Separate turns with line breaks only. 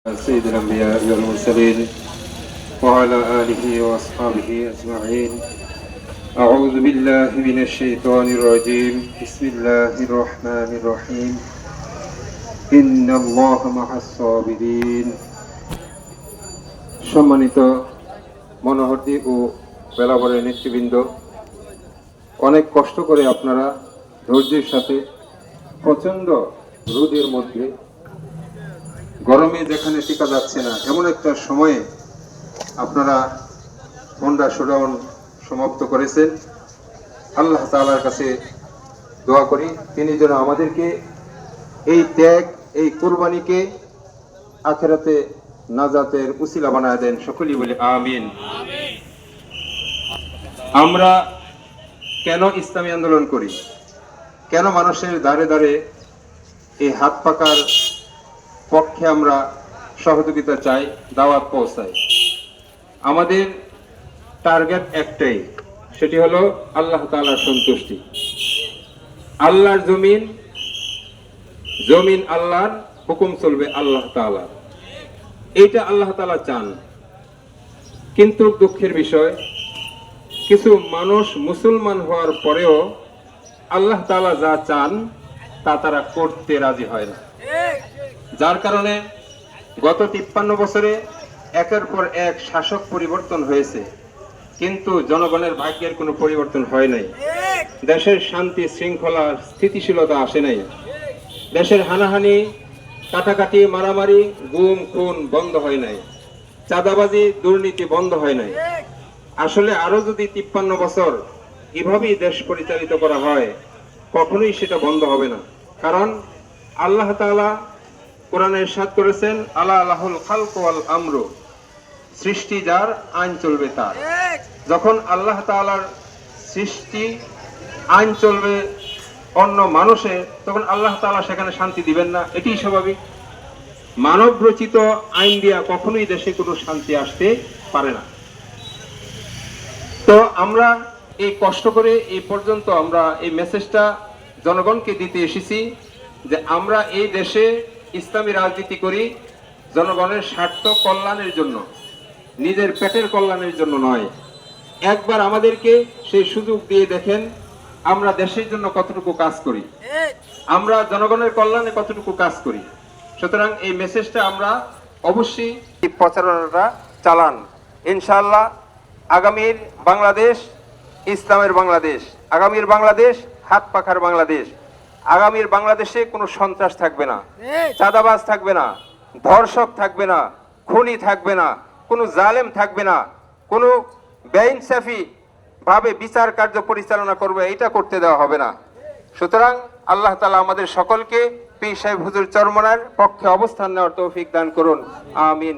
سيد الأنبياء والمرسلين وعلى آله وأصحابه أجمعين. أعوذ بالله من الشيطان الرجيم. بسم الله الرحمن الرحيم. إن الله مع الصابرين. সম্মানিত মনোহরদী ও বেলাবরের নেতৃবৃন্দ, অনেক কষ্ট করে আপনারা ধৈর্যের সাথে প্রচণ্ড রোদের মধ্যে গরমে যেখানে টিকা যাচ্ছে না এমন একটা সময়ে আপনারা হোন্ডা শোডাউন সমাপ্ত করেছেন। আল্লাহ তাআলার কাছে দোয়া করি তিনি যেন আমাদেরকে এই ত্যাগ, এই কুরবানিকে আখিরাতে নাজাতের উসিলা বানায় দেন। সকলেই বলি আমিন। আমরা কেন ইসলামী আন্দোলন করি, কেন মানুষের দ্বারে দ্বারে এই হাত পাকার পক্ষে আমরা সহযোগিতা চাই, দাওয়াত পৌঁছাই? আমাদের টার্গেট একটাই, সেটি হলো আল্লাহ তাআলার সন্তুষ্টি। আল্লাহর জমিন, জমিন আল্লাহর, হুকুম চলবে আল্লাহ তাআলার, এইটা আল্লাহ তাআলা চান। কিন্তু দুঃখের বিষয়, কিছু মানুষ মুসলমান হওয়ার পরেও আল্লাহ তাআলা যা চান তা তারা করতে রাজি হয় না। যার কারণে গত 53 বছরে একের পর এক শাসক পরিবর্তন হয়েছে, কিন্তু জনগণের ভাগ্যের কোনো পরিবর্তন হয় নাই। দেশের শান্তি শৃঙ্খলা স্থিতিশীলতা আসে নাই। দেশের হানাহানি, কাটাকাটি, মারামারি, গুম খুন বন্ধ হয় নাই। চাঁদাবাজি, দুর্নীতি বন্ধ হয় নাই। আসলে আরো যদি 53 বছর এভাবেই দেশ পরিচালিত করা হয়, কখনোই সেটা বন্ধ হবে না। কারণ আল্লাহ তাআলা কোরআনে ইরশাদ করেছেন, আলা লাহুল খালকু ওয়াল আমরু, সৃষ্টি যার, আইন চলবে তার। যখন আল্লাহ তাআলার সৃষ্টি, আইন চলবে অন্য মানুষের, তখন আল্লাহ তাআলা সেখানে শান্তি দিবেন না? এটি স্বাভাবিক। মানব রচিত আইন দিয়া কখনোই দেশে কোনো শান্তি আসতে পারে না। তো আমরা এই কষ্ট করে এই পর্যন্ত আমরা এই মেসেজটা জনগণকে দিতে এসেছি যে আমরা এই দেশে ইসলামী রাজনীতি করি জনগণের স্বার্থ কল্যাণের জন্য, নিজের পেটের কল্যাণের জন্য নয়। একবার আমাদেরকে সেই সুযোগ দিয়ে দেখেন আমরা দেশের জন্য কতটুকু কাজ করি, আমরা জনগণের কল্যাণে কতটুকু কাজ করি। সুতরাং এই মেসেজটা আমরা অবশ্যই প্রচারণাটা চালান। ইনশাআল্লাহ আগামীর বাংলাদেশ ইসলামের বাংলাদেশ, আগামীর বাংলাদেশ হাত পাখার বাংলাদেশ। আগামীর বাংলাদেশে কোনো সন্ত্রাস থাকবে না, চাঁদাবাজ থাকবে না, ধর্ষক থাকবে না, খুনি থাকবে না, কোনো জালেম থাকবে না, কোনো বেইনসাফি ভাবে বিচার কার্য পরিচালনা করবে, এটা করতে দেওয়া হবে না। সুতরাং আল্লাহ তাআলা আমাদের সকলকে পীর সাহেব হুজুর চরমনার পক্ষে অবস্থান নেওয়ার তৌফিক দান করুন। আমিন।